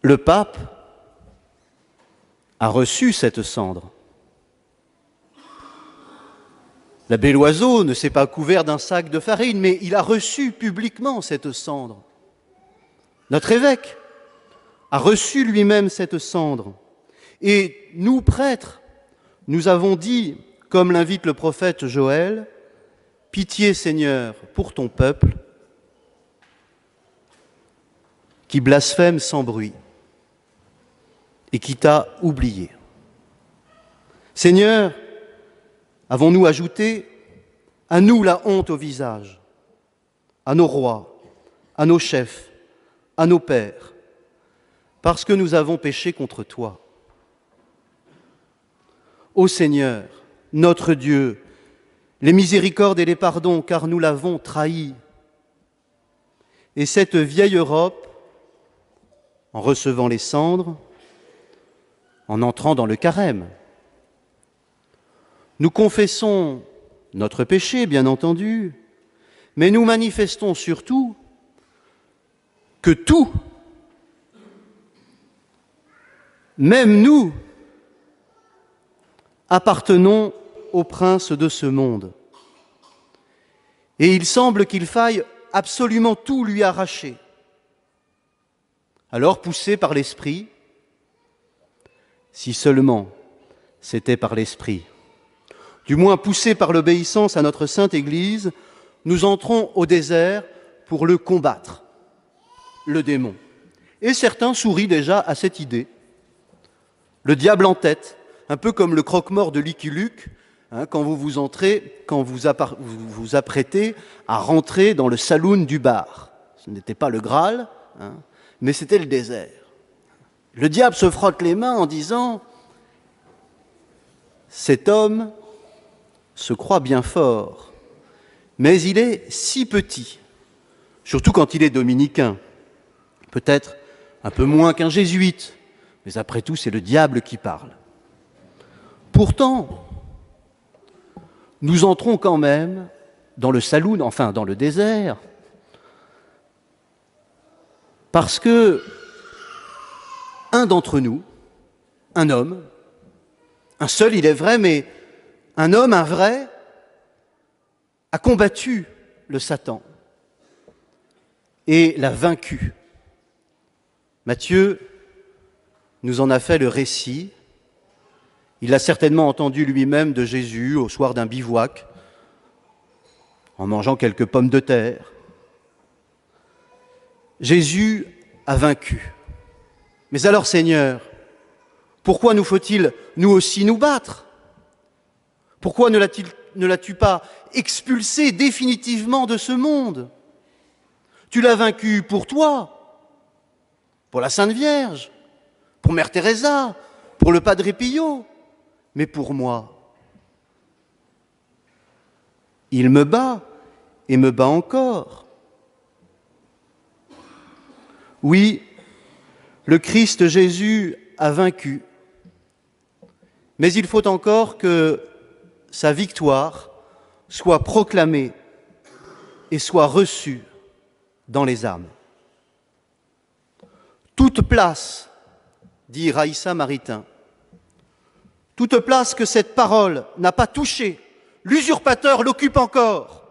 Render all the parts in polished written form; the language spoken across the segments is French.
Le pape a reçu cette cendre. L'abbé Loiseau ne s'est pas couvert d'un sac de farine, mais il a reçu publiquement cette cendre. Notre évêque a reçu lui-même cette cendre. Et nous, prêtres, nous avons dit, comme l'invite le prophète Joël, « Pitié, Seigneur, pour ton peuple, qui blasphème sans bruit et qui t'a oublié. » Seigneur, avons-nous ajouté, à nous la honte au visage, à nos rois, à nos chefs, à nos pères, parce que nous avons péché contre toi. Ô Seigneur, notre Dieu, les miséricordes et les pardons, car nous l'avons trahi. Et cette vieille Europe, en recevant les cendres, en entrant dans le carême, nous confessons notre péché, bien entendu, mais nous manifestons surtout que tout, même nous, appartenons au prince de ce monde. Et il semble qu'il faille absolument tout lui arracher. Alors, poussé par l'Esprit, si seulement c'était par l'Esprit, du moins poussé par l'obéissance à notre Sainte Église, nous entrons au désert pour le combattre, le démon. Et certains sourient déjà à cette idée. Le diable en tête, un peu comme le croque-mort de Lucky Luke, quand vous vous apprêtez à rentrer dans le saloon du bar. Ce n'était pas le Graal, mais c'était le désert. Le diable se frotte les mains en disant « Cet homme se croit bien fort, mais il est si petit, surtout quand il est dominicain, peut-être un peu moins qu'un jésuite, mais après tout, c'est le diable qui parle. » Pourtant, nous entrons quand même dans le saloon, enfin dans le désert, parce que un d'entre nous, un homme, un seul il est vrai, mais un homme, un vrai, a combattu le Satan et l'a vaincu. Matthieu nous en a fait le récit. Il l'a certainement entendu lui-même de Jésus au soir d'un bivouac, en mangeant quelques pommes de terre. Jésus a vaincu. Mais alors, Seigneur, pourquoi nous faut-il, nous aussi, nous battre ? Pourquoi ne l'as-tu pas expulsé définitivement de ce monde ? Tu l'as vaincu pour toi, pour la Sainte Vierge, pour Mère Teresa, pour le Padre Pio, mais pour moi. Il me bat et me bat encore. Oui, le Christ Jésus a vaincu, mais il faut encore que sa victoire soit proclamée et soit reçue dans les âmes. Toute place, dit Raïssa Maritain, toute place que cette parole n'a pas touchée, l'usurpateur l'occupe encore.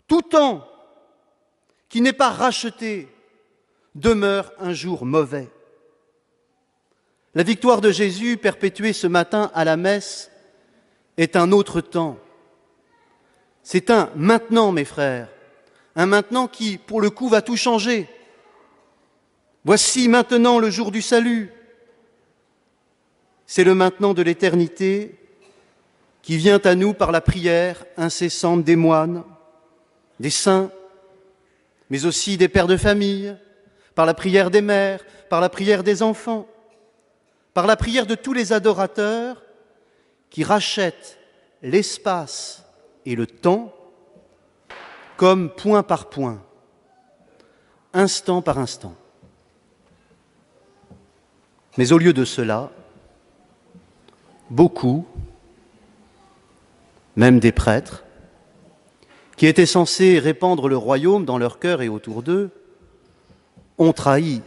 Tout temps qui n'est pas racheté demeure un jour mauvais. La victoire de Jésus, perpétuée ce matin à la messe, est un autre temps. C'est un maintenant, mes frères, un maintenant qui, pour le coup, va tout changer. Voici maintenant le jour du salut. C'est le maintenant de l'éternité qui vient à nous par la prière incessante des moines, des saints, mais aussi des pères de famille, par la prière des mères, par la prière des enfants, par la prière de tous les adorateurs qui rachètent l'espace et le temps comme point par point, instant par instant. Mais au lieu de cela, beaucoup, même des prêtres, qui étaient censés répandre le royaume dans leur cœur et autour d'eux, ont trahi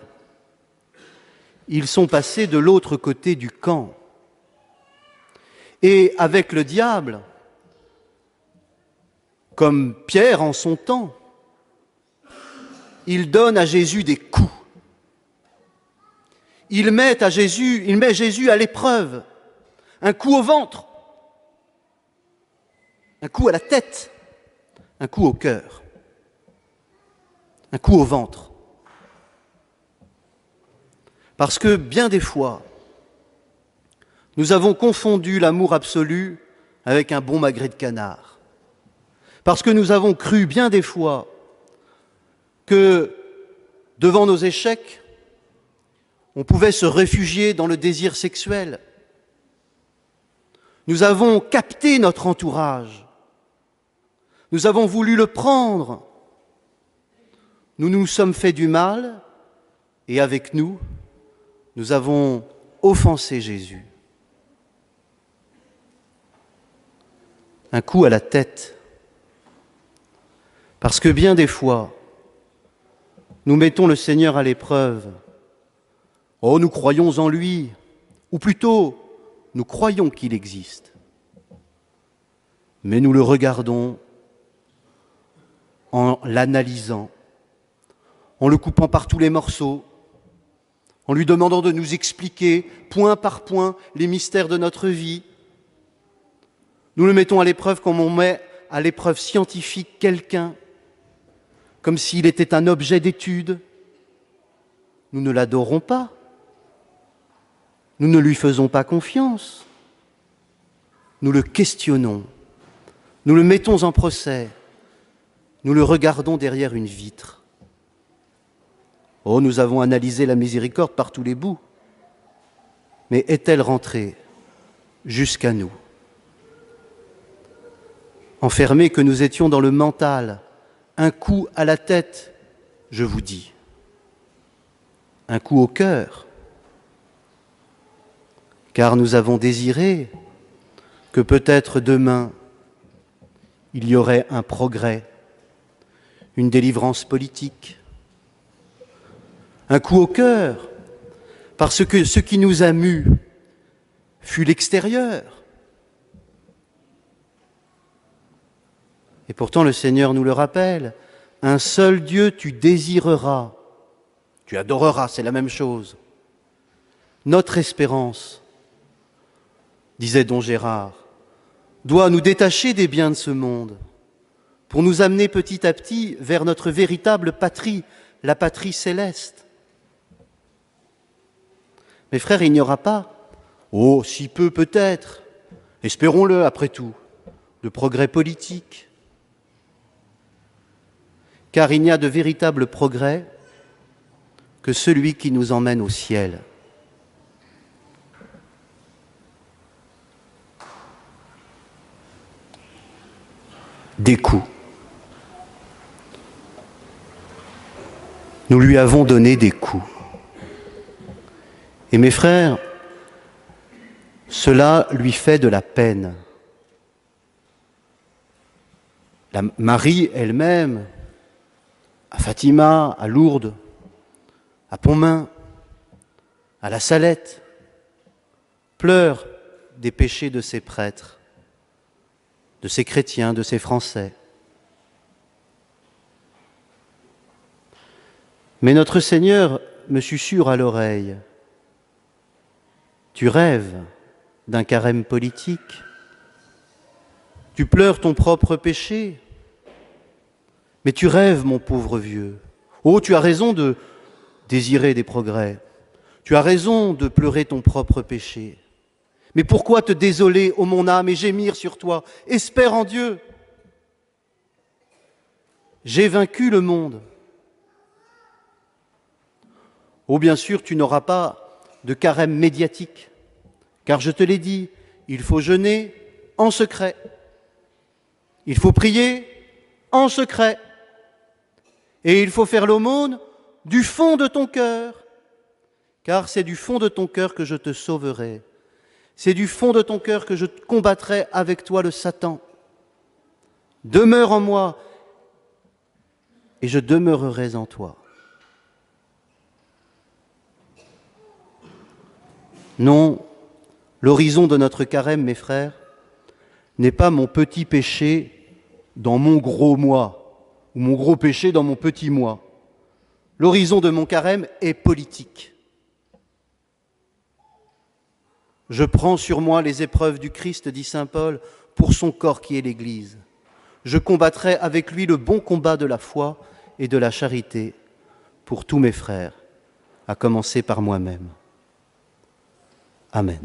ils sont passés de l'autre côté du camp. Et avec le diable, comme Pierre en son temps, il donne à Jésus des coups. Il met Jésus à l'épreuve, un coup au ventre, un coup à la tête, un coup au cœur, un coup au ventre. Parce que bien des fois, nous avons confondu l'amour absolu avec un bon magret de canard. Parce que nous avons cru bien des fois que devant nos échecs, on pouvait se réfugier dans le désir sexuel. Nous avons capté notre entourage. Nous avons voulu le prendre. Nous nous sommes fait du mal et avec nous, nous avons offensé Jésus. Un coup à la tête. Parce que bien des fois, nous mettons le Seigneur à l'épreuve. Oh, nous croyons en lui, ou plutôt, nous croyons qu'il existe. Mais nous le regardons en l'analysant, en le coupant par tous les morceaux, en lui demandant de nous expliquer, point par point, les mystères de notre vie. Nous le mettons à l'épreuve comme on met à l'épreuve scientifique quelqu'un, comme s'il était un objet d'étude. Nous ne l'adorons pas. Nous ne lui faisons pas confiance. Nous le questionnons. Nous le mettons en procès. Nous le regardons derrière une vitre. Oh, nous avons analysé la miséricorde par tous les bouts. Mais est-elle rentrée jusqu'à nous? Enfermés que nous étions dans le mental, un coup à la tête, je vous dis, un coup au cœur, car nous avons désiré que peut-être demain, il y aurait un progrès, une délivrance politique, un coup au cœur, parce que ce qui nous a mus fut l'extérieur. Et pourtant le Seigneur nous le rappelle, un seul Dieu tu désireras, tu adoreras, c'est la même chose. Notre espérance, disait Don Gérard, doit nous détacher des biens de ce monde pour nous amener petit à petit vers notre véritable patrie, la patrie céleste. Mes frères, il n'y aura pas, oh, si peu peut-être, espérons-le après tout, de progrès politique. Car il n'y a de véritable progrès que celui qui nous emmène au ciel. Des coups. Nous lui avons donné des coups. Et mes frères, cela lui fait de la peine. Marie elle-même, à Fatima, à Lourdes, à Pontmain, à la Salette, pleure des péchés de ces prêtres, de ces chrétiens, de ces Français. Mais notre Seigneur me susurre à l'oreille, tu rêves d'un carême politique, tu pleures ton propre péché, mais tu rêves, mon pauvre vieux. Oh, tu as raison de désirer des progrès. Tu as raison de pleurer ton propre péché. Mais pourquoi te désoler, ô mon âme, et gémir sur toi? Espère en Dieu. J'ai vaincu le monde. Oh, bien sûr, tu n'auras pas de carême médiatique, car je te l'ai dit, il faut jeûner en secret. Il faut prier en secret. Et il faut faire l'aumône du fond de ton cœur, car c'est du fond de ton cœur que je te sauverai. C'est du fond de ton cœur que je combattrai avec toi le Satan. Demeure en moi, et je demeurerai en toi. Non, l'horizon de notre carême, mes frères, n'est pas mon petit péché dans mon gros moi, ou mon gros péché dans mon petit moi. L'horizon de mon carême est politique. Je prends sur moi les épreuves du Christ, dit saint Paul, pour son corps qui est l'Église. Je combattrai avec lui le bon combat de la foi et de la charité pour tous mes frères, à commencer par moi-même. Amen.